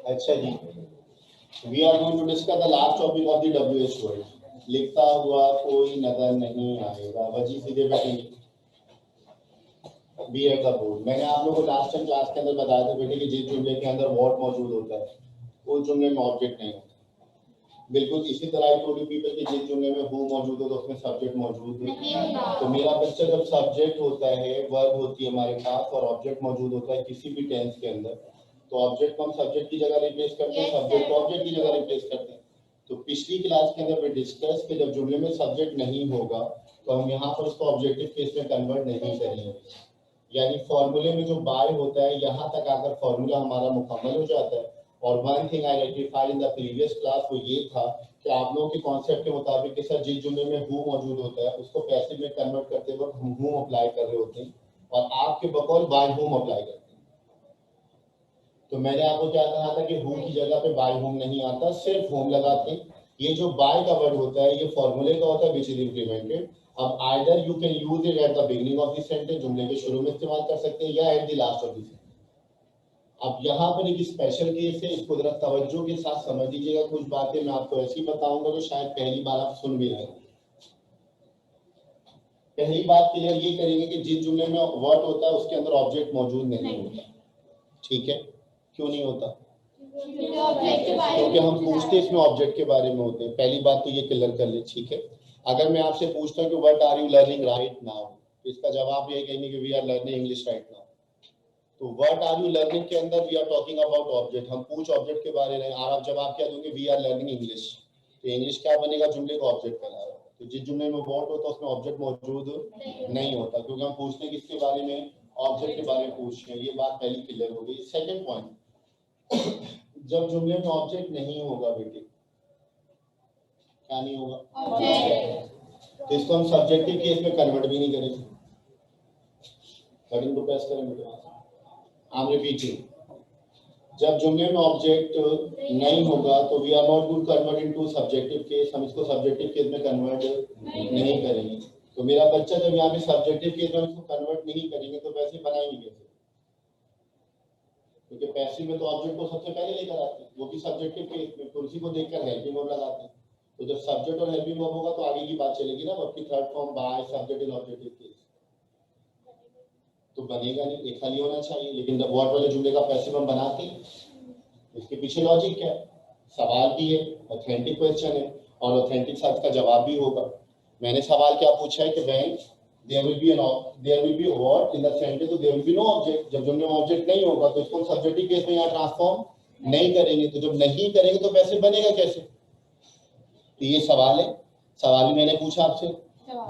अच्छा जी, we are going to discuss the last topic of the WH word. लिखता हुआ कोई नजर नहीं आएगा, वजी सीधे बैठेंगे बी एट द बोर्ड। मैंने आप लोगों को लास्ट टाइम क्लास के अंदर बताया था बेटे कि जिस जुमले के अंदर व्हाट मौजूद होता है उस जुमले में ऑब्जेक्ट नहीं होता। बिल्कुल इसी तरह आई टोल्ड यू पीपल कि जिस जुमले में हु मौजूद हो तो उसमें सब्जेक्ट मौजूद नहीं होता। तो मेरा बच्चा जब सब्जेक्ट होता है, वर्ब होती है हमारे पास और ऑब्जेक्ट मौजूद होता है किसी भी टेंस के अंदर, तो ऑब्जेक्ट को हम सब्जेक्ट की जगह रिप्लेस करते हैं, सब्जेक्ट को ऑब्जेक्ट की जगह रिप्लेस करते हैं। तो पिछली क्लास के अंदर वे डिस्कस कि जब जुमले में सब्जेक्ट नहीं होगा तो हम यहाँ पर उसको ऑब्जेक्टिव केस में कन्वर्ट नहीं करेंगे। यानी फॉर्मूले में जो बाय होता है यहाँ तक आकर फॉर्मूला हमारा मुकम्मल हो जाता है। और one thing I identified in the previous class वो ये था कि आप लोगों के कॉन्सेप्ट के मुताबिक कि सर जिस जुमले में हु मौजूद होता है उसको पैसिव में कन्वर्ट करते वक्त हम हु अप्लाई कर रहे होते हैं और आपके बकौल बाय हुम अप्लाई करते हैं। तो मैंने आपको क्या कहा था कि हु की जगह पे बाय हुम नहीं आता, सिर्फ होम लगाते हैं। ये जो बाय का वर्ड होता है ये फॉर्मूले का होता है विच इज इंप्लीमेंटेड। अब either you can use it at the beginning of the sentence, जुमले के शुरू में इस्तेमाल कर सकते हैं, या at the last of the sentence. अब यहाँ पर एक स्पेशल केस है, इसको जरा तवज्जो के साथ समझ लीजिएगा। कुछ बातें मैं आपको ऐसी बताऊंगा जो शायद पहली बार आप सुन भी रहे हैं। पहली बात क्लियर ये करेंगे कि जिस जुमले में वर्ड होता है उसके अंदर ऑब्जेक्ट मौजूद नहीं होता। ठीक है, क्यों नहीं होता? क्योंकि हम पूछते इसमें ऑब्जेक्ट के बारे में होते हैं। पहली बात तो ये क्लियर कर ले। ठीक है, अगर मैं आपसे पूछता हूँ कि what are you learning right now, इसका जवाब ये कहेंगे कि we are learning English right now. तो व्हाट आर यू लर्निंग के अंदर we are talking about object, हम पूछ ऑब्जेक्ट के बारे में। और आप जवाब क्या दोगे? We are learning English. तो इंग्लिश क्या बनेगा? जुमले को ऑब्जेक्ट बना रहा है। तो जिस जुमले में व्हाट होता है उसमें ऑब्जेक्ट मौजूद नहीं होता, क्योंकि हम पूछते हैं किसके बारे में? ऑब्जेक्ट के बारे में पूछ रहे हैं। ये बात पहली क्लियर हो गई। सेकंड पॉइंट, जब जुमले में ऑब्जेक्ट नहीं होगा बेटे, क्या नहीं होगा? ऑब्जेक्ट। तो इसको हम सब्जेक्टिव केस में कन्वर्ट भी नहीं करेंगे। बटन को प्रेस करें बेटे। आई एम रिपीटिंग, जब जुमले में ऑब्जेक्ट नहीं होगा तो we are not going to convert into subjective case, हम इसको सब्जेक्टिव केस में कन्वर्ट नहीं करेंगे। तो मेरा बच्चा जब यहाँ पे सब्जेक्टिव केस में इसको कन्वर्ट नहीं करेंगे तो वैसे बनाएंगे कैसे? क्योंकि पैसिव में तो ऑब्जेक्ट को सबसे पहले लेकर आते हैं, वो भी सब्जेक्टिव केस में, तो उसी को देखकर हेल्पिंग वर्ब लगाते हैं। तो जब सब्जेक्ट और हेल्पिंग वर्ब होगा तो आगे की बात चलेगी ना, आपकी third form by subject in objective case तो बनेगा नहीं, एक खाली होना चाहिए। लेकिन जब वर्ड वाले जुमले का पैसिव हम बनाते हैं, इसके पीछे लॉजिक क्या है? सवाल भी है, ऑथेंटिक क्वेश्चन है, और ऑथेंटिक साथ का जवाब भी होगा। मैंने सवाल क्या पूछा है कि when there will be a what in the sentence, तो there will be no object। जब जुमले में ऑब्जेक्ट नहीं होगा तो इसको सब्जेक्टिव केस में यहाँ ट्रांसफॉर्म नहीं करेंगे। तो जब नहीं करेंगे तो पैसिव बनेगा कैसे? तो ये सवाल है, सवाल भी मैंने पूछा आपसे,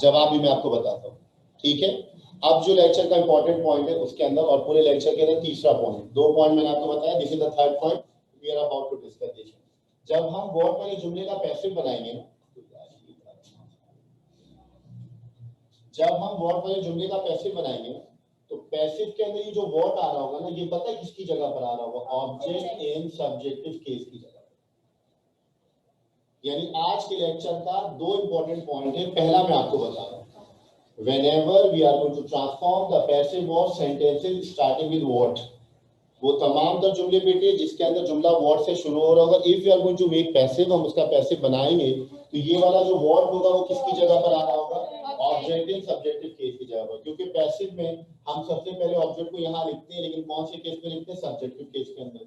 जवाब भी मैं आपको बताता हूँ। ठीक है, अब जो लेक्चर का इंपॉर्टेंट पॉइंट है उसके अंदर, और पूरे लेक्चर के अंदर तीसरा पॉइंट, दो पॉइंट मैंने आपको बताया, this is the third point we are about to discuss. जब हम वर्ड वाले जुमले का पैसिव बनाएंगे ना, जब हम वर्ड वाले जुमले का पैसिव बनाएंगे तो पैसिव के अंदर ये जो वर्ड आ रहा होगा ना, ये पता है किसकी जगह पर आ रहा होगा? ऑब्जेक्ट इन सब्जेक्टिव केस की जगह। यानी आज के लेक्चर का दो इंपॉर्टेंट पॉइंट है। पहला मैं आपको बता रहा हूं, whenever we are going to transform the passive of sentences starting with what, वो तमाम तर जुमले बेटे जिसके अंदर जुमला वर्ड से शुरू हो रहा होगा, if you are going to make passive, हम उसका पैसिव बनाएंगे तो ये वाला जो वर्ड होगा वो किसकी जगह पर आ रहा होगा? ऑब्जेक्ट इन सब्जेक्टिव केस की जगह पर। क्योंकि पैसिव में हम सबसे पहले ऑब्जेक्ट को यहाँ लिखते हैं, लेकिन कौन से केस में लिखते हैं? सब्जेक्टिव केस के अंदर।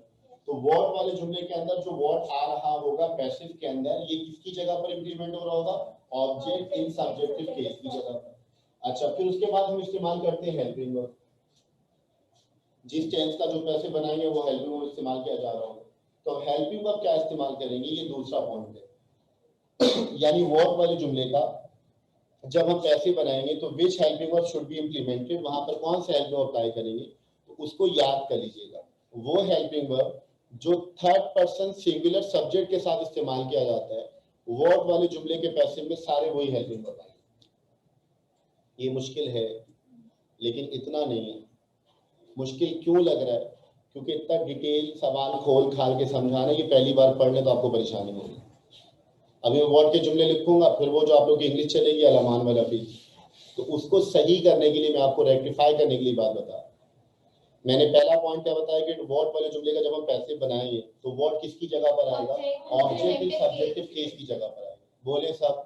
तो वर्ड वाले जुमले के अंदर जो वर्ड आ रहा होगा पैसिव के अंदर, ये किसकी जगह पर इंप्लीमेंट हो रहा होगा? ऑब्जेक्ट इन सब्जेक्टिव केस की जगह पर। अच्छा, फिर उसके बाद हम इस्तेमाल करते हैं हेल्पिंग वर्ब। जिस टेंस का जो पैसिव बनाएंगे वो हेल्पिंग वर्ब इस्तेमाल किया जा रहा होगा। तो हेल्पिंग वर्ब क्या इस्तेमाल करेंगे? ये दूसरा पॉइंट है। यानी वर्ड वाले जुमले का जब हम पैसिव बनाएंगे तो which helping verb should be implemented, वहां पर कौन सा हेल्पिंग वर्ब अप्लाई करेंगे, तो उसको याद कर लीजिएगा। वो हेल्पिंग वर्ब जो थर्ड पर्सन सिंगुलर सब्जेक्ट के साथ इस्तेमाल किया जाता है, वर्ड वाले जुमले के पैसिव में सारे वही हेल्पिंग वर्ब आएंगे। ये मुश्किल है लेकिन इतना नहीं है। मुश्किल क्यों लग रहा है? क्योंकि इतना डिटेल सवाल खोल खाल के समझाना, ये पहली बार पढ़ने तो आपको परेशानी होगी। अभी मैं वर्ड के जुमले लिखूंगा, फिर वो जो आप लोग की इंग्लिश चलेगी अलमान वाला भी, तो उसको सही करने के लिए मैं आपको रेक्टिफाई करने के लिए बात बता। मैंने पहला पॉइंट क्या बताया कि व्हाट वाले जुमले का जब हम पैसिव बनाएंगे तो व्हाट किसकी जगह पर आएगा, ऑब्जेक्ट इन सब्जेक्टिव केस की जगह पर आएगा। बोले सब,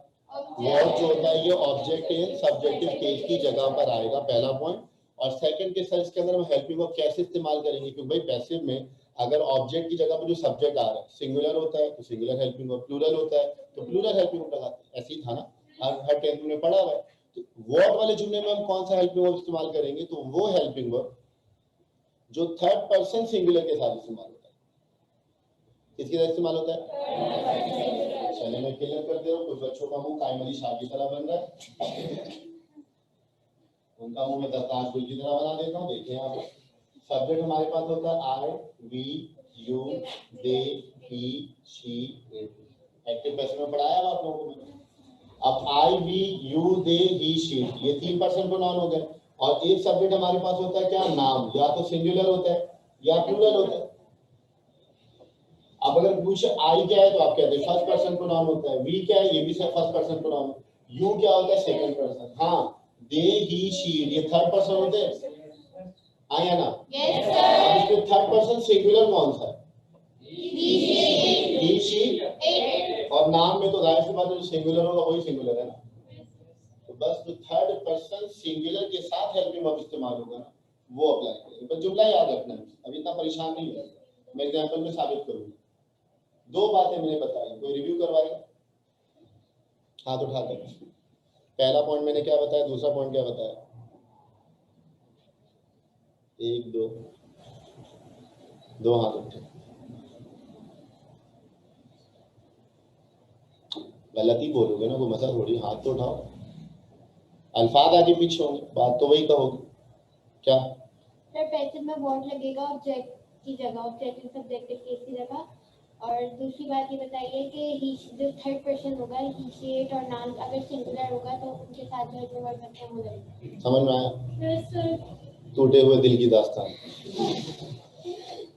व्हाट जो होता है ये ऑब्जेक्ट इन सब्जेक्टिव केस की जगह पर आएगा, पहला पॉइंट। और सेकंड के सर इसके अंदर हम हेल्पिंग वर्ब कैसे इस्तेमाल करेंगे, क्योंकि भाई पैसिव में अगर ऑब्जेक्ट की जगह पर जो सब्जेक्ट आ रहा है सिंगुलर होता है तो सिंगुलर हेल्पिंग वर्ब, प्लूरल होता है तो प्लूरल हेल्पिंग वर्ब लगाते हैं। ऐसे ही था ना, हर टेंथ में पढ़ा हुआ है। तो व्हाट वाले जुमले में हम कौन सा हेल्पिंग वर्ब इस्तेमाल करेंगे, तो वो हेल्पिंग वर्ब जो थर्ड पर्सन सिंगुलर के साथ इस्तेमाल होता है। किसके साथ इस्तेमाल होता है? चलिए मैं क्लियर कर दे रहा हूँ। कुछ बच्चों का मुंह कायम अली शाह की तरह बन रहा है, उनका मुंह मैं दस्तार गुल की तरह बना देता हूँ। देखिए यहाँ पे सब्जेक्ट हमारे पास होता है I, we, you, they, he, she, it. Active passive में पढ़ाया आप लोगों को। अब I, we, you, they, he, she, ये 3 पर्सन प्रोनाउन हो गए। और एक सब्जेक्ट हमारे पास होता है क्या, नाम, या तो सिंगुलर होता है या प्लूरल होता है। अब अगर पूछे आई क्या है तो आप कहते हैं फर्स्ट पर्सन प्रोनाउन होता है, वी क्या है ये भी फर्स्ट पर्सन प्रोनाउन, यू क्या होता है सेकंड पर्सन, हाँ दे, ही, शी ये थर्ड पर्सन होते हैं, आया ना? Yes sir. अब इसमें थर्ड पर्सन सिंगुलर कौन सा है? ही, शी, इट। और नाम में तो जाहिर सी बात है जो सिंगुलर होगा वही सिंगुलर है ना। तो बस जो थर्ड पर्सन सिंगुलर के साथ हेल्पिंग वर्ब इस्तेमाल होगा ना वो अप्लाई करेंगे। पर जुमला याद रखना है, अभी इतना परेशान नहीं है, मैं एग्जांपल में साबित करूंगा। 2 बातें मैंने बताई, कोई रिव्यू करवाएगा? हाथ उठा कर। पहला पॉइंट मैंने क्या बताया, दूसरा पॉइंट क्या बताया? 1 2 हाथ उठे। गलत ही बोलोगे ना, कोई मसला थोड़ी, हाथ तो उठाओ। अल्फाज आगे पीछे होंगे, बात तो वही कहोगे। क्या सर पैसिव में व्हाट लगेगा ऑब्जेक्ट की जगह, ऑब्जेक्ट इन सब्जेक्टिव केस की जगह। और दूसरी बात ये बताइए कि ही जो थर्ड पर्सन होगा, ही, शी, इट और नाउन अगर सिंगुलर होगा तो उनके साथ जो जो वर्ब बनते हैं वो लगेगा। समझ में आया? Yes sir. टूटे हुए दिल की दास्तान।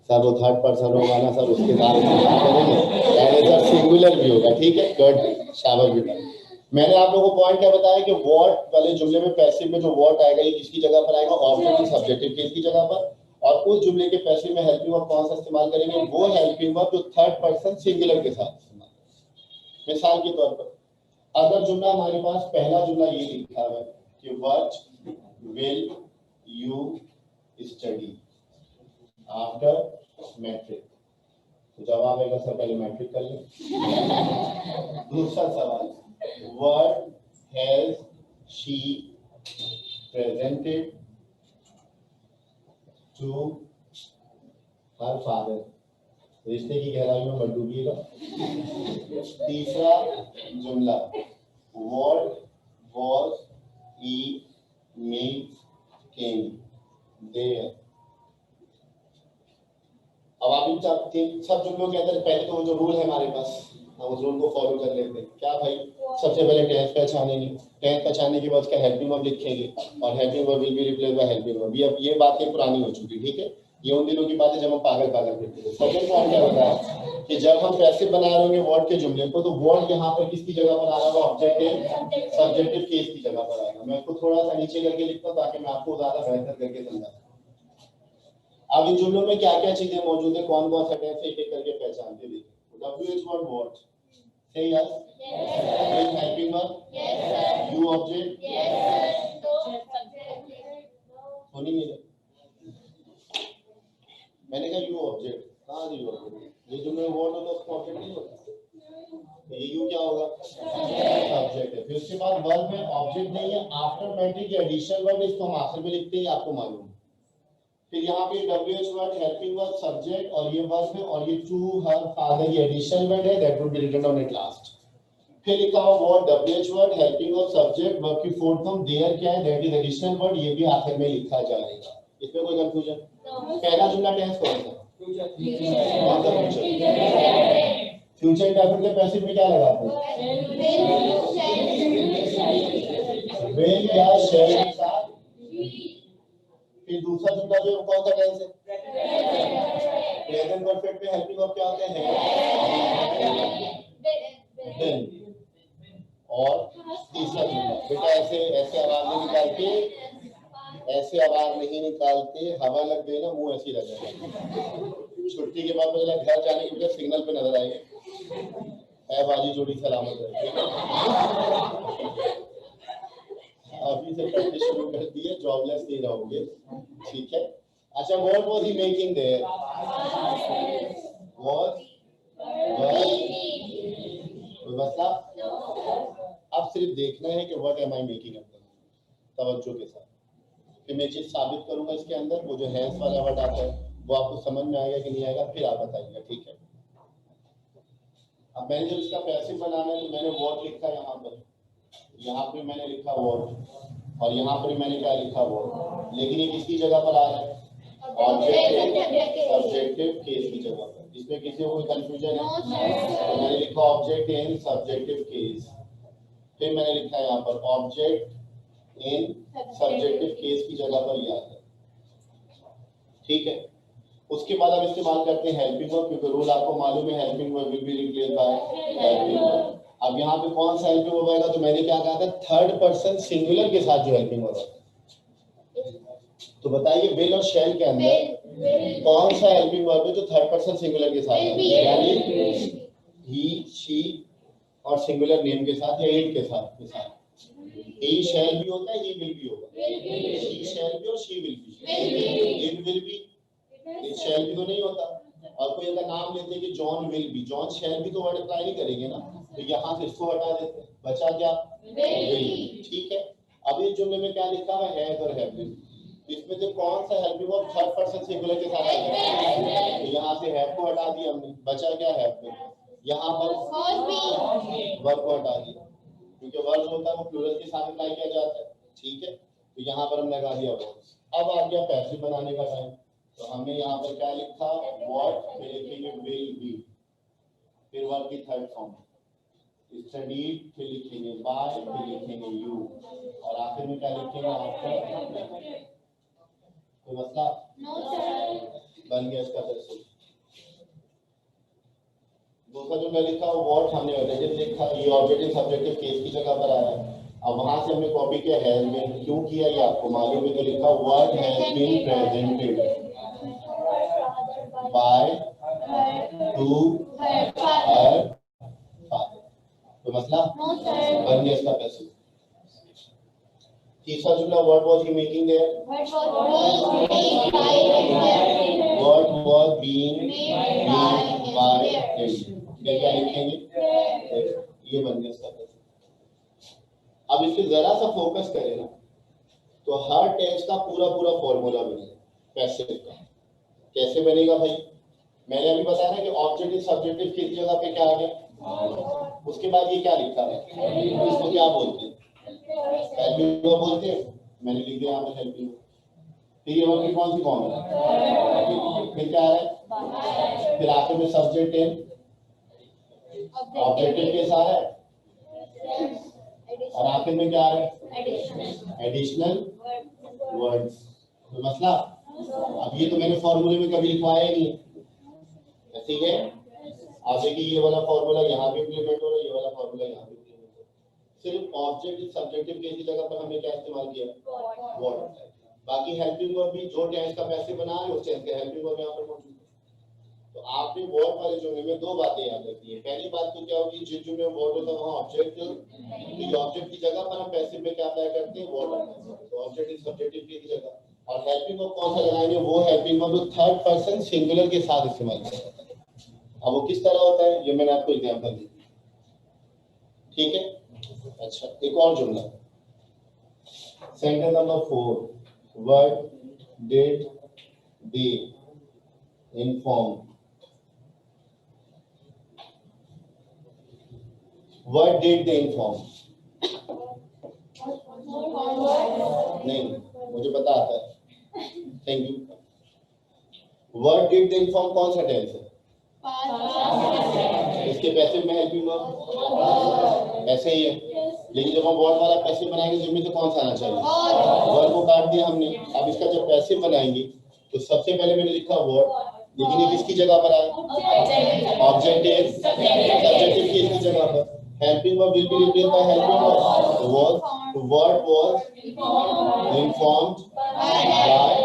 सर वो थर्ड पर्सन होगा ना सर, उसके साथ करेंगे, पहले सर सिंगुलर भी होगा, ठीक है, गुड, शाबाश बेटा। मैंने आप लोगों को पॉइंट क्या बताया कि व्हाट वाले जुमले में पैसिव में जो व्हाट आएगा ये किसकी जगह पर आएगा, ऑब्जेक्ट की सब्जेक्टिव केस की जगह पर। और उस जुमले के पैसिव में हेल्पिंग वर्ब कौन सा इस्तेमाल करेंगे, वो हेल्पिंग वर्ब जो थर्ड पर्सन सिंगुलर के साथ इस्तेमाल करेंगे। मिसाल के तौर पर अगर जुमला हमारे पास पहला जुमला ये लिखा है कि what will you study after matric, तो जवाब आएगा सर पहले मैट्रिक कर ले। दूसरा सवाल, what has she presented to her father, रिश्ते की गहराई में मत डूबिएगा। तीसरा जुमला, what was he making there. अब आप इन सब जुमलों के अंदर पहले तो जो रूल है हमारे पास हम उस रूल को फॉलो कर लेते हैं। क्या भाई, सबसे पहले टेंस पहचानेंगे, टेंस पहचानने के बाद उसका हेल्पिंग वर्ब लिखेंगे और helping verb will be replaced by helping verb. ये अब ये बातें पुरानी हो चुकी, ठीक है, ये उन दिनों की बातें जब हम पागल फिरते थे। सेकंड पॉइंट क्या बताया कि जब हम पैसिव बना रहे होंगे वर्ड के जुमले को, तो वर्ड यहाँ पर किसकी जगह पर आ रहा होगा, ऑब्जेक्टिव सब्जेक्टिव केस की जगह पर आएगा। मैं इसको थोड़ा सा नीचे करके लिखता हूँ ताकि मैं आपको ज्यादा बेहतर करके समझा। अब इन जुमलों में क्या क्या चीजें मौजूद है, कौन कौन सा टेंस है, एक एक करके पहचानते देखिए। WH1 what, say yes, yes helping verb, yes sir, you object, yes sir, सुनी नहीं, मैंने कहा you object, कहाँ you object, ये जुमले में व्हाट होता है उसका ऑब्जेक्ट नहीं होता, तो ये you क्या होगा, सब्जेक्ट है। फिर उसके बाद वर्ब में ऑब्जेक्ट नहीं है, आफ्टर मैट्रिक या एडिशनल वर्ब इसको हम आखिर में लिखते हैं, आपको मालूम है। फिर यहाँ पे WH word helping verb subject और ये वर्ब है, और ये टू हर फादर ये एडिशनल वर्ड है, that would be written on it last. फिर लिखा हुआ word WH word helping verb subject, verb की फोर्थ फॉर्म देयर क्या है, दैट इज एडिशनल वर्ड, ये भी आखिर में लिखा जाएगा। इसमें कोई कंफ्यूजन? पहला जुमला टेंस कौन सा, फ्यूचर इंडेफिनिट के पैसिव में क्या लगाते हैं, विल या शैल के साथ। फिर दूसरा जुमला जो कौन सा टेंस है, प्रेजेंट परफेक्ट में हेल्पिंग वर्ब क्या होते हैं, देन। और तीसरा जुमला बेटा ऐसे ऐसे आवाजें निकाल के ऐसे आवाज नहीं निकालते, हवा लग गई ना मुंह ऐसे ही रह जाएगा। छुट्टी के बाद पहले घर जाने के लिए सिग्नल पे नजर आएंगे, है बाजी जोड़ी सलामत है। अभी से प्रैक्टिस शुरू कर दी है, जॉबलेस नहीं रहोगे, ठीक है। अच्छा, what was he making there? बसला। अब सिर्फ देखना है कि what am I making up, तवज्जो के साथ। फिर मैं चीज साबित करूंगा इसके अंदर, वो जो हैंस वाला वर्ड आता है वो आपको समझ में आएगा कि नहीं आएगा, फिर आप बताइएगा, ठीक है। अब मैंने जब इसका पैसिव बनाना है तो मैंने वॉट लिखा यहाँ पे मैंने लिखा वॉट, और यहाँ पर मैंने क्या लिखा वॉट, लेकिन ये किसकी जगह पर आ रहा है? ऑब्जेक्ट सब्जेक्टिव केस की जगह पर। इसमें किसी को कोई कंफ्यूजन है? तो मैंने लिखा ऑब्जेक्ट इन सब्जेक्टिव केस, फिर मैंने लिखा यहाँ पर ऑब्जेक्ट इन सब्जेक्टिव केस की जगह पर लिया है, ठीक है। उसके बाद अब इस्तेमाल करते हैं हेल्पिंग वर्ब, क्योंकि रूल आपको मालूम है, helping verb will be replace by helping verb. अब यहाँ पे कौन सा हेल्पिंग वर्ब आएगा? तो मैंने क्या कहा था, थर्ड पर्सन सिंगुलर के साथ जो हेल्पिंग वर्ब है। तो बताइए विल और शैल के अंदर कौन सा हेल्पिंग वर्ब है जो थर्ड पर्सन सिंगुलर के साथ है? यानी ही, शी और सिंगुलर नेम के साथ या इट के साथ ही शैल भी होता है, ही विल भी होगा, ही शैल भी और शी विल भी, इट विल भी, इट शैल भी तो नहीं होता। और कोई अगर नाम लेते हैं कि जॉन विल भी, जॉन शैल भी तो वर्ड अप्लाई नहीं करेंगे ना, तो यहाँ से इसको हटा देते हैं, बचा क्या? विल, ठीक है। अब इस जुमले में क्या लिखा हुआ है? हैज और हैव बीन। इसमें से कौन सा helping verb third person singular के साथ आएगा? तो यहाँ से हैव को हटा दिया हमने, बचा क्या? Have been. यहाँ पर वर्ब को हटा दिया, क्योंकि वर्ब होता है वो प्लूरल के साथ अप्लाई किया जाता है, ठीक है। तो यहाँ पर हम लगा दिया वर्ब। अब आ गया पैसिव बनाने का टाइम, तो हमने यहाँ पर क्या लिखा? व्हाट, फिर लिखेंगे विल बी, फिर वर्ब की थर्ड फॉर्म स्टडीड, फिर लिखेंगे बाय, फिर लिखेंगे यू, और आखिर में क्या लिखेंगे? आफ्टर। कोई मसला? बन गया इसका पैसिव। दूसरा जो मैं लिखा व्हाट हमने ऑब्जेक्टिव लिखा, ये ऑब्जेक्टिव सब्जेक्टिव केस की जगह पर आया। अब वहां से हमने कॉपी किया हैज बीन, क्यों किया ये आपको मालूम है, तो लिखा what has been presented by to her father. तो मसला बन गया इसका पैसिव। तीसरा जुमला what was he making there? What was being made by him. ये क्या लिखेंगे? ये बन गया इसका पैसिव। अब इससे जरा सा फोकस करें ना, तो हर टेंस का पूरा फॉर्मूला बनेगा पैसिव का। कैसे बनेगा भाई? मैंने अभी बताया ना कि ऑब्जेक्टिव सब्जेक्टिव किस जगह पे क्या आ गया, उसके बाद ये क्या लिखा है, इसको क्या बोलते हैं? हेल्पिंग वर्ब बोलते हैं। मैंने लिख दिया यहाँ पर हेल्पिंग। ठीक है, वर्ब की कौन सी फॉर्म है? फिर क्या है? फिर आखिर में सब्जेक्ट है, ऑब्जेक्टिव के साथ है, और आखिर में क्या है? Additional words. तो मसला, अब ये तो मैंने फॉर्मूले में कभी लिखवाया ही नहीं, ठीक है। आप देखिए ये वाला फॉर्मूला यहाँ भी इम्प्लीमेंट हो रहा है, ये वाला फॉर्मूला यहाँ भी इम्प्लीमेंट हो रहा है। सिर्फ ऑब्जेक्टिव सब्जेक्टिव के की जगह पर हमने क्या इस्तेमाल किया? व्हाट। बाकी हेल्पिंग वर्ब भी जो टेंस का पैसिव बना है उस टेंस का हेल्पिंग वर्ब यहाँ पर मौजूद है। तो आपने व्हाट वाले जुमले में दो बातें याद रखनी है। पहली बात तो क्या होगी, जिस जुमले में व्हाट होता है वहाँ ऑब्जेक्ट, तो ऑब्जेक्ट की जगह पर हम पैसिव में क्या अप्लाई करते हैं? व्हाट। तो ऑब्जेक्टिव सब्जेक्टिव की जगह। और हेल्पिंग वर्ब कौन सा लगाएंगे? वो हेल्पिंग वर्ब जो थर्ड पर्सन सिंगुलर के साथ इस्तेमाल किया जाता है। अब वो किस तरह होता है ये मैंने आपको एग्जांपल दी, ठीक है। अच्छा, एक और जुमला, sentence number 4, what did they inform, what did they inform. नहीं, मुझे पता आता है, thank you. What did they inform कौन सा टेंस है? इसके पैसिव में हेल्पिंग वर्ब ऐसे ही है, लेकिन जब हम वर्ड वाला पैसिव बनाएंगे तो इसमें तो कौन सा आना चाहिए? वर्ड को काट दिया हमने। अब इसका जब पैसिव बनाएंगे तो सबसे पहले मैंने लिखा वर्ड, लेकिन ये किसकी जगह पर आया? ऑब्जेक्टिव सब्जेक्टिव की इसकी जगह पर। Helping verb will be replaced by helping verb. What was informed bye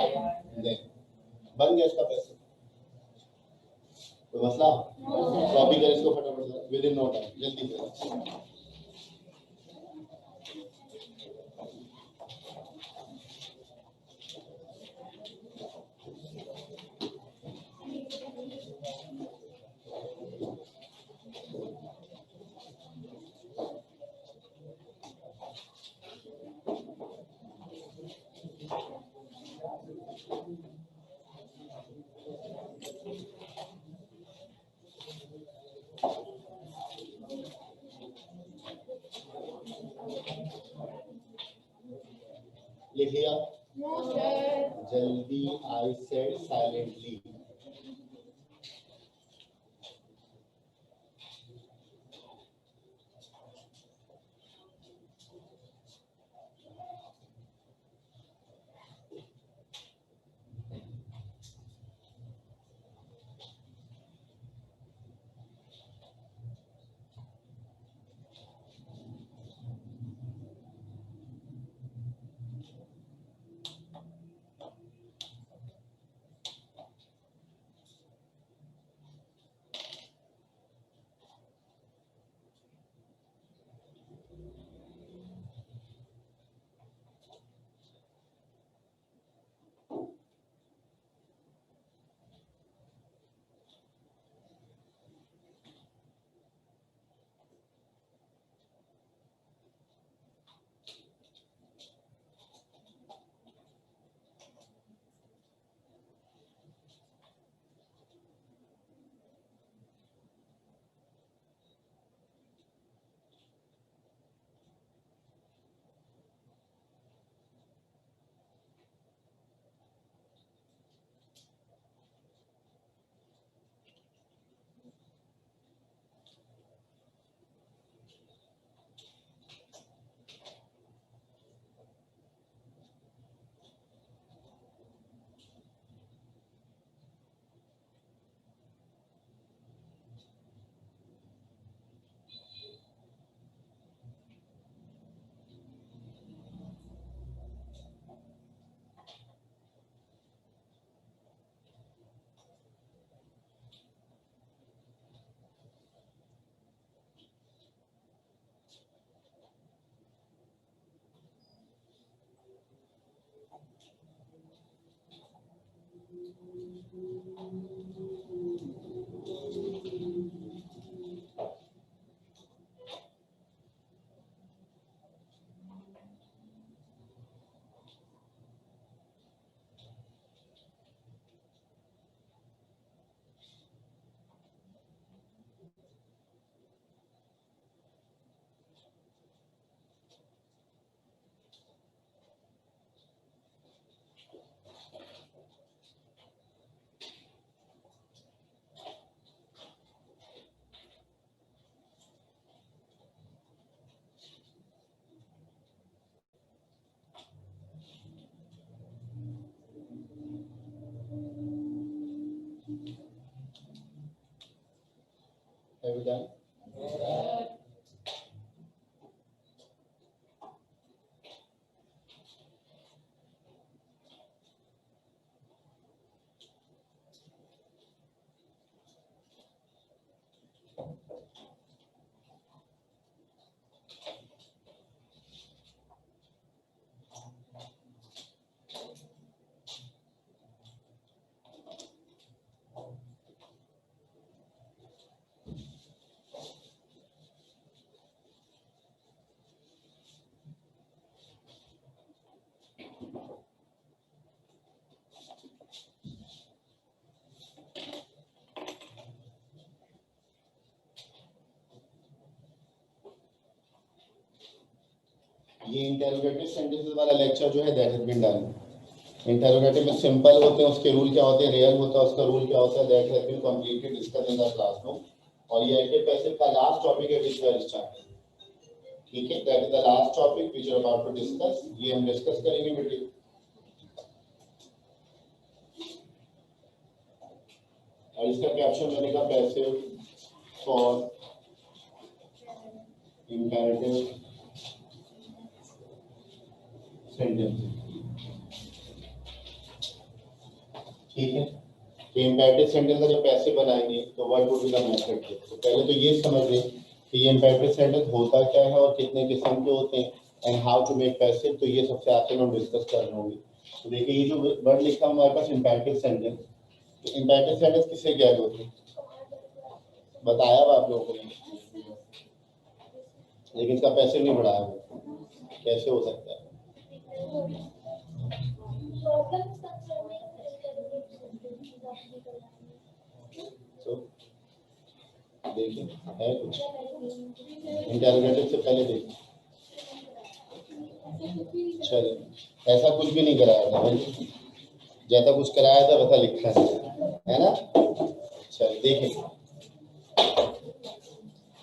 them. बन गया इसका पैसे, कोई मसला? कॉपी कर इसको फटाफट विद इन नो टाइम, जल्दी से। लिख लिया? जल्दी, I said silently. Have you done? ये इंटरोगेटिव सेंटेंसेस वाला लेक्चर जो है that has been done. Interrogative में सिंपल होते हैं, उसके रूल क्या होते हैं, रियल होता है उसका रूल क्या होता है, that has been completely discussed in the classroom. और ये एक्टिव पैसिव का लास्ट टॉपिक है विच वी आर स्टार्टिंग। ठीक है, that is the last topic which we are about to discuss. ये हम डिस्कस करेंगे बेटे। और इसका कैप्शन बनेगा पैसिव फॉर इम्पेरेटिव सेंटेंस। ठीक है, कि इम्पेरेटिव सेंटेंस का जब पैसे बनाएंगे तो what would be the method. तो पहले तो ये समझ लें कि ये इम्पेरेटिव सेंटेंस होता क्या है और कितने किस्म के होते हैं and how to make passive. तो ये सबसे आखिर में डिस्कस कर रहे होंगे। तो देखिए ये जो वर्ड लिखा है हमारे पास इम्पेरेटिव सेंटेंस, तो इम्पेरेटिव सेंटेंस किससे क्या होते हैं बताया हुआ आप लोगों को, लेकिन इसका पैसे नहीं बढ़ाया हुआ, कैसे हो सकता है? तो देखिए है कुछ इंटरोगेटिव से पहले देखिए, चलो ऐसा कुछ भी नहीं कराया था भाई, जैसा कुछ कराया था वैसा लिखा है ना। चलिए देखिए,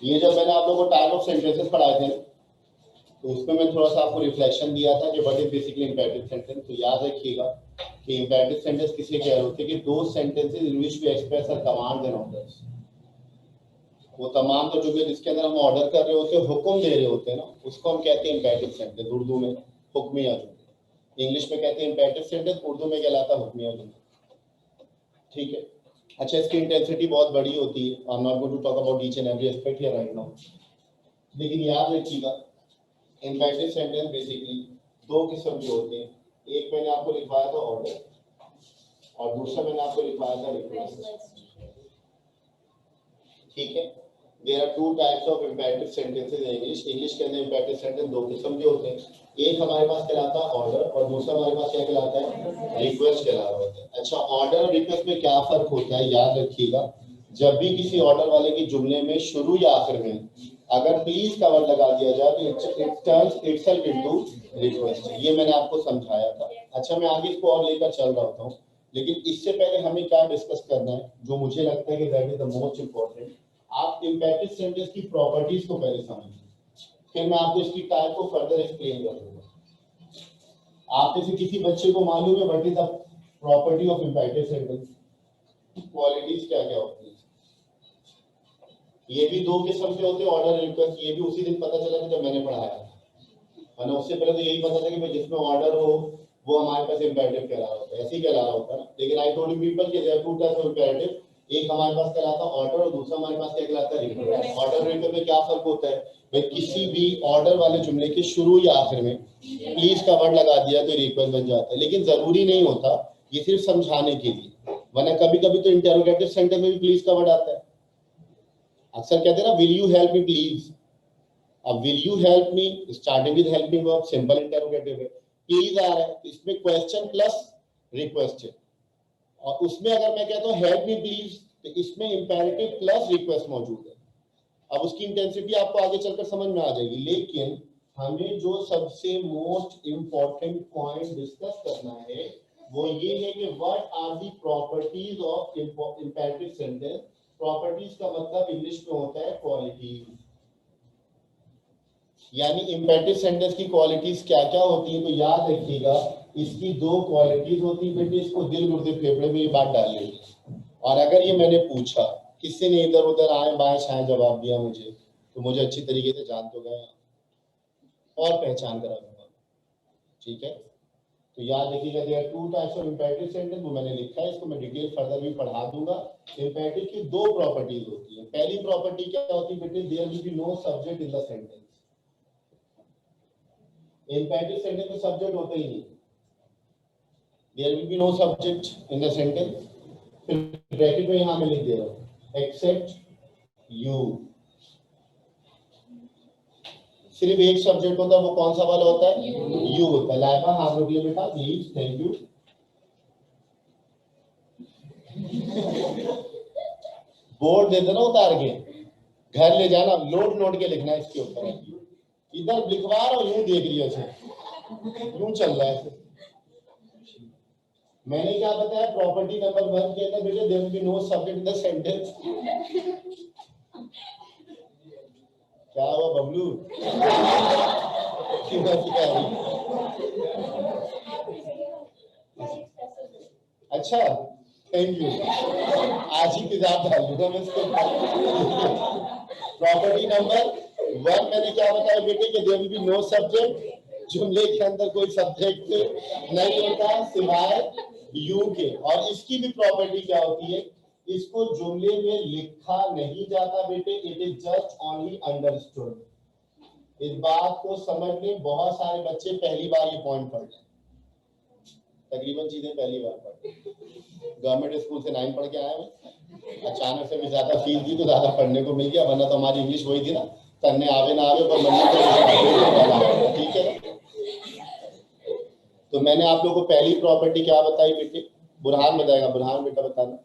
ये जब मैंने आप लोगों को टाइप ऑफ सेंटेंसेस पढ़ाए थे तो उसमें मैं थोड़ा सा आपको रिफ्लेक्शन दिया था कि what is basically imperative sentence. तो याद रखिएगा कि इंपेरेटिव सेंटेंस किसे कह रहे होते हैं कि दो sentences in which we express a command and orders. वो तमाम तो जो भी जिसके अंदर हम ऑर्डर कर रहे होते हैं, हुक्म दे रहे होते हैं ना, उसको हम कहते हैं इंपेरेटिव सेंटेंस। उर्दू में हुक्मिया जुमले, इंग्लिश में कहते हैं इंपेरेटिव सेंटेंस, उर्दू में कहलाता है हुक्मिया जुमले। ठीक है, अच्छा इसकी इंटेंसिटी बहुत बड़ी होती है। I am not going to talk about each and every aspect here right now, लेकिन याद रखिएगा इंपेरेटिव सेंटेंस बेसिकली दो किस्म के होते हैं। एक मैंने आपको लिखवाया था ऑर्डर और दूसरा मैंने आपको लिखवाया था रिक्वेस्ट। ठीक है, there are two types of imperative sentences in English. English के अंदर इंपेरेटिव सेंटेंस दो किस्म के होते हैं, एक हमारे पास कहलाता है ऑर्डर और दूसरा हमारे पास क्या कहलाता है, रिक्वेस्ट कहला रहा होता है। अच्छा ऑर्डर और रिक्वेस्ट में क्या फर्क होता है, याद रखिएगा जब भी किसी ऑर्डर वाले के जुमले में शुरू या आखिर में अगर प्लीज का वर्ड लगा दिया जाए तो it turns itself into request. ये मैंने आपको समझाया था। अच्छा मैं आगे इसको और लेकर चल रहा होता हूँ, लेकिन इससे पहले हमें क्या डिस्कस करना है जो मुझे लगता है कि that is the most important. आप इंपेरेटिव सेंटेंस की प्रॉपर्टीज को पहले समझिए, फिर मैं आपको इसकी टाइप को फर्दर एक्सप्लेन कर दूंगा। आप में से किसी बच्चे को मालूम है what is the property of imperative sentence, qualities क्या क्या होती है? ये भी दो किस्म के होते हैं ऑर्डर रिक्वेस्ट। ये भी उसी दिन पता चला था जब मैंने पढ़ाया, वरना उससे पहले तो यही पता था कि भाई जिसमें ऑर्डर हो वो हमारे पास इंपेरेटिव कहला रहा होता है, ऐसे ही कहला रहा होता है ना। लेकिन आई टोल्ड यू पीपल कि there are two types of imperative, एक हमारे पास कहलाता है ऑर्डर और दूसरा हमारे पास क्या कहलाता है, रिक्वेस्ट। ऑर्डर रिक्वेस्ट में क्या फर्क होता है भाई, किसी भी ऑर्डर वाले जुमले के शुरू या आखिर में प्लीज का वर्ड लगा दिया तो रिक्वेस्ट बन जाता है, लेकिन जरूरी नहीं होता, ये सिर्फ समझाने के लिए। वरना कभी कभी तो इंटरोगेटिव सेंटेंस में भी प्लीज का वर्ड आता है। अक्सर कहते हैं ना will you help me please. अब will you help me starting with helping verb, simple interrogative है, प्लीज आ रहा है, इसमें क्वेश्चन प्लस रिक्वेस्ट है। और उसमें अगर मैं कहता हूँ हेल्प मी प्लीज तो इसमें इंपेरेटिव प्लस रिक्वेस्ट मौजूद है। अब उसकी इंटेंसिटी आपको आगे चलकर समझ में आ जाएगी, लेकिन हमें जो सबसे मोस्ट इंपॉर्टेंट पॉइंट डिस्कस करना है वो ये है कि what are the properties of imperative sentence. Properties का मतलब इंग्लिश में होता है क्वालिटीज, यानी इंपेरेटिव सेंटेंस की क्वालिटीज क्या क्या होती है। तो याद रखिएगा इसकी दो क्वालिटीज होती है बेटे, इसको दिल गुर्दे फेफड़े में ये बात डालिए। और अगर ये मैंने पूछा किसी ने इधर उधर आए बाएं छाएं जवाब दिया मुझे, तो मुझे अच्छी तरीके से जान तो गया और पहचान करा दूंगा। ठीक है, तो याद रखिएगा there are two types of imperative sentence, वो मैंने लिखा है, इसको मैं डिटेल फर्दर भी पढ़ा दूंगा। इंपेरेटिव की दो प्रॉपर्टीज होती है। पहली प्रॉपर्टी क्या होती है बेटे, there will be no subject in the sentence. Imperative sentence में सब्जेक्ट होता ही नहीं, there will be no subject in the sentence. फिर ब्रैकेट में यहां मैं लिख दे रहा हूं एक्सेप्ट यू, सिर्फ एक सब्जेक्ट होता है, वो कौन सा वाला होता है, यू होता है। लाइबा हाथ रोकिए बेटा प्लीज, थैंक यू। बोर्ड दे देना उतार के, घर ले जाना, नोट के लिखना इसके ऊपर। इधर लिखवा रहा हूं, यूं देख लिया से, यूं चल रहा है। मैंने क्या बताया, प्रॉपर्टी नंबर 1 के अंदर बेटे there will be no subject in the sentence. क्या हुआ बबलू? अच्छा थैंक यू, आज ही किताब डाल दूंगा मैं इसको। प्रॉपर्टी नंबर 1 मैंने क्या बताया बेटे कि there will be no subject, जुमले के अंदर कोई सब्जेक्ट नहीं होता सिवाय यू के, और इसकी भी प्रॉपर्टी क्या होती है, इसको जुमले में लिखा नहीं जाता बेटे, it is just only understood. इस बात को समझने बहुत सारे बच्चे पहली बार ये पॉइंट पढ़ रहे हैं, तकरीबन चीजें पहली बार पढ़, गवर्नमेंट स्कूल से 9 पढ़ के आए हैं, अचानक से भी ज्यादा फीस दी तो ज्यादा पढ़ने को मिल गया, वरना तो हमारी इंग्लिश वही थी ना, करने आवे ना आवे पर मम्मी को, ठीक है। तो मैंने आप लोगों को पहली प्रॉपर्टी क्या बताई बेटे, बुरहान बताएगा, बुरहान बेटा बताना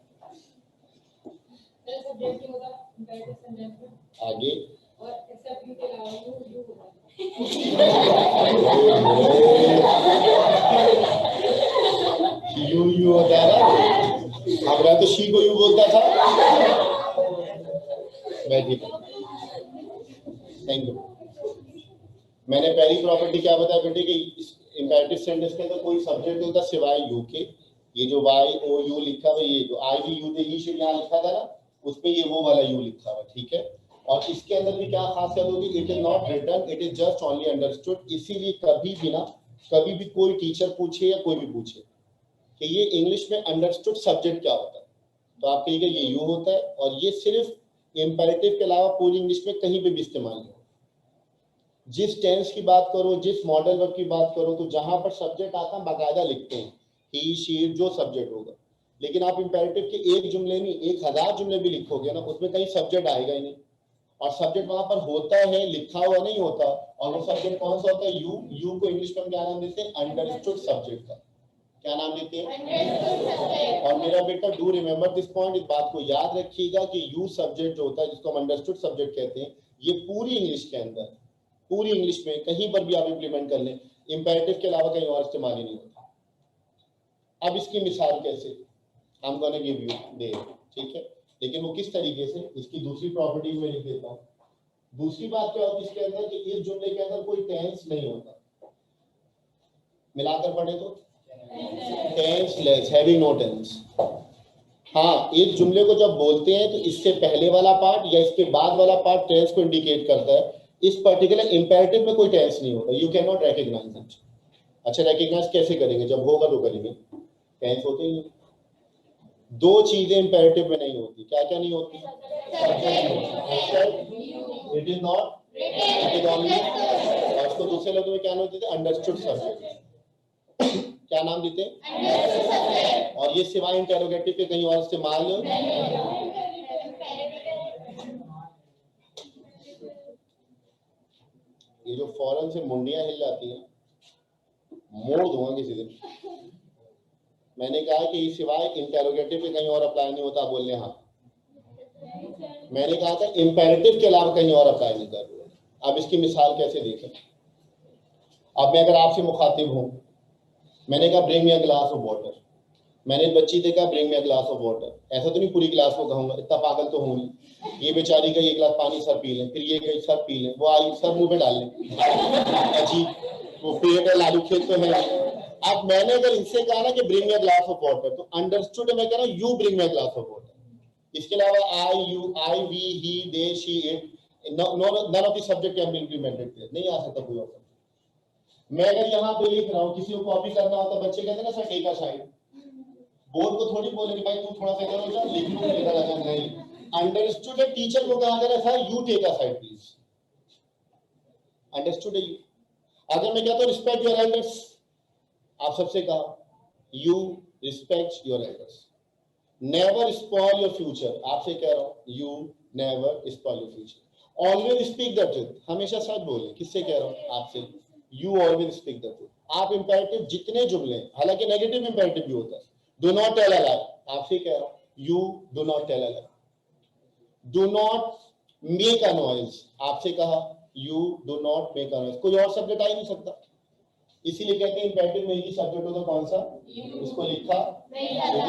आगे। यू होता है ना, हमारा तो शी को यू बोलता था। बैठिए, थैंक यू। मैंने पहली प्रॉपर्टी क्या बताया बेटे कि इंपैरेटिव सेंटेंस के अंदर कोई सब्जेक्ट नहीं होता सिवाय यू के। ये जो वाई ओ यू लिखा हुआ, ये जो आई वी यू ही से यहाँ लिखा था ना, उसमें ये वो वाला यू लिखा हुआ, ठीक है। और इसके अंदर भी क्या खासियत होगी, it is not written, it is just only understood. इसीलिए कभी भी ना, कभी भी कोई टीचर पूछे या कोई भी पूछे कि ये इंग्लिश में अंडरस्टूड सब्जेक्ट क्या होता है, तो आप कहिएगा ये यू होता है, और ये सिर्फ इम्पेरेटिव के अलावा पूरी इंग्लिश में कहीं पे भी इस्तेमाल नहीं होता। जिस टेंस की बात करो, जिस मॉडल वर्ब की बात करो, तो जहां पर सब्जेक्ट आता है बाकायदा लिखते हैं, ही शी जो सब्जेक्ट होगा। लेकिन आप इंपेरेटिव के एक जुमले नहीं 1000 जुमले भी लिखोगे ना, उसमें कहीं सब्जेक्ट आएगा ही नहीं, और सब्जेक्ट वहां पर होता है, लिखा हुआ नहीं होता। और वो सब्जेक्ट कौन सा होता है, यू को इंग्लिश में क्या नाम देते हैं, अंडरस्टूड सब्जेक्ट का क्या नाम देते हैं। और मेरा बेटा डू रिमेम्बर दिस पॉइंट, इस बात को याद रखिएगा कि यू सब्जेक्ट जो होता है, जिसको हम अंडरस्टूड सब्जेक्ट कहते हैं, ये पूरी इंग्लिश के अंदर, पूरी इंग्लिश में कहीं पर भी आप इंप्लीमेंट कर लें, इंपेरेटिव के अलावा कहीं और इस्तेमाल ही नहीं होता। अब इसकी मिसाल कैसे, हम गोना गिव यू दे, ठीक है, लेकिन वो किस तरीके से, इसकी दूसरी प्रॉपर्टीज में लिख देता हूं। दूसरी बात क्या होती है इसके अंदर कि इस जुमले के अंदर कोई टेंस नहीं होता, मिलाकर पढ़े तो टेंसलेस, हैविंग नो टेंस। हाँ, इस जुमले को जब बोलते हैं तो इससे पहले वाला पार्ट या इसके बाद वाला पार्ट टेंस को इंडिकेट करता है। इस पर्टिकुलर इंपेरेटिव में कोई टेंस नहीं होता, you can not recognise it. अच्छा, रिकॉग्नाइज कैसे करेंगे, जब होगा तो करेंगे, टेंस होते ही। दो चीजें इंपेरेटिव में नहीं होती, क्या क्या नहीं होती, it is not, it is only, और इसको दूसरे लफ्ज में क्या नाम देते हैं, अंडरस्टूड सब्जेक्ट। क्या नाम देते हैं, और ये सिवाय इंटेरोगेटिव के कहीं और इस्तेमाल ये जो फौरन से मुंडियां हिल जाती हैं, मोड़ दूंगा किसी दिन। मैंने कहा कि सिवाय इंटेरोगेटिव के कहीं और अप्लाई नहीं होता, बोलने हाँ। मैंने कहा था इंपेरेटिव के अलावा कहीं और अप्लाई नहीं कर रहे। अब इसकी मिसाल कैसे देखें, अब मैं अगर आपसे मुखातिब हूं, मैंने कहा bring me a glass of water, मैंने बच्ची देखा bring me a glass of water, ऐसा तो नहीं पूरी क्लास को कहूंगा, इतना पागल तो हूँ नहीं। ये बेचारी गई 1 गिलास पानी सर पी लें, फिर ये गई सर पी लें, वो आई सर मुंह पे डाल लें, अजीब, वो पेट है लालू खेत तो है। अब मैंने अगर इनसे कहा ना कि bring me a glass of water, तो अंडरस्टूड मैं कह रहा हूँ you bring me a glass of water. इसके अलावा I, you, I, we, he, they, she, it, none of the subject can be implemented, नहीं आ सकता कोई और। मैं अगर यहाँ पे लिख रहा हूँ, किसी को कॉपी करना होता, बच्चे कहते हैं ना sir take a side, board को थोड़ी बोलेंगे भाई तू थोड़ा सा इधर हो जा, लिख लूं इधर आ जा, नहीं। अंडरस्टूड है, टीचर को कहा करे sir you take a side please, understood है यू। अगर मैं कहता हूं रिस्पेक्ट योर एल्डर्स, आप सबसे कहा you respect your elders. Never spoil your future, आपसे कह रहा हूं you never spoil your future. Always speak the truth, हमेशा सच बोले, किससे कह रहा हूं, आपसे, you always speak the truth. आप इंपेरेटिव जितने जुमले, हालांकि नेगेटिव इंपेरेटिव भी होता है, do not tell a lie, आपसे कह रहा हूं you do not tell a lie. Do not make a noise, आपसे कहा you do not make a noise. कोई और सब्जेक्ट आ ही नहीं सकता, इसीलिए कहते हैं इंपेरेटिव में ही सब्जेक्ट होता कौन सा, इसको लिखा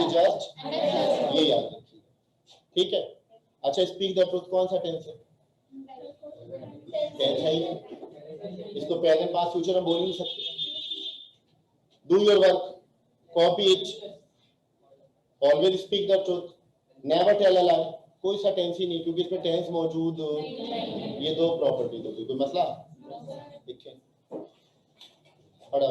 जस्ट, ये याद रखिए, ठीक है। अच्छा, स्पीक द ट्रूथ कौन सा टेंस है, टेंस है ही, इसको प्रेजेंट पास्ट फ्यूचर में बोल नहीं सकते। Do your work, copy it, always speak the truth, never tell a lie, कोई सा टेंस ही नहीं, क्योंकि इसमें टेंस मौजूद, ये दो प्रॉपर्टी दो, कोई मसला, ठीक है, पढ़ा